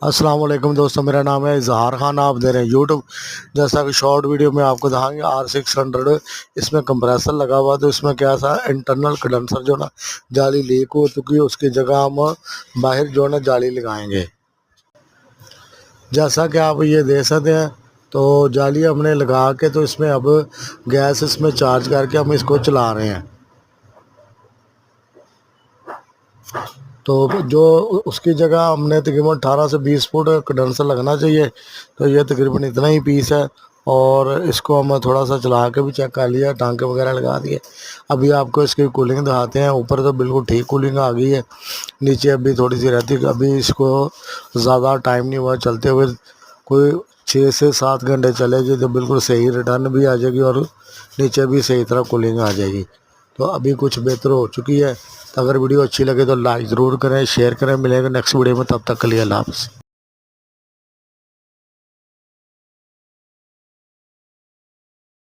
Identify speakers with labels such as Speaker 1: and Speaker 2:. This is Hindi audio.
Speaker 1: अस्सलाम वालेकुम दोस्तों, मेरा नाम है इजहार खान। आप दे रहे हैं यूट्यूब। जैसा कि शॉर्ट वीडियो में आपको दिखाएंगे R600, इसमें कंप्रेसर लगा हुआ। तो इसमें क्या था, इंटरनल कंडेंसर जो ना जाली लीक हो चुकी है, उसकी जगह हम बाहर जो ना जाली लगाएंगे। जैसा कि आप ये देख सकते हैं, तो जाली हमने लगा के तो इसमें अब गैस इसमें चार्ज करके हम इसको चला रहे हैं। तो जो उसकी जगह हमने तकरीबन 18 से 20 फुट कंडेंसर लगना चाहिए। तो ये तकरीबन इतना ही पीस है। और इसको हम थोड़ा सा चला के भी चेक कर लिया, टांके वगैरह लगा दिए। अभी आपको इसकी कूलिंग दिखाते हैं। ऊपर तो बिल्कुल ठीक कूलिंग आ गई है, नीचे अभी थोड़ी सी रहती है। अभी इसको ज़्यादा टाइम नहीं हुआ चलते हुए, कोई 6 से 7 घंटे चलेगी तो बिल्कुल सही रिटर्न भी आ जाएगी और नीचे भी सही तरह कूलिंग आ जाएगी। तो अभी कुछ बेहतर हो चुकी है। तो अगर वीडियो अच्छी लगे तो लाइक ज़रूर करें, शेयर करें। मिलेंगे नेक्स्ट वीडियो में, तब तक के लिए अल्लाह हाफ़िज़।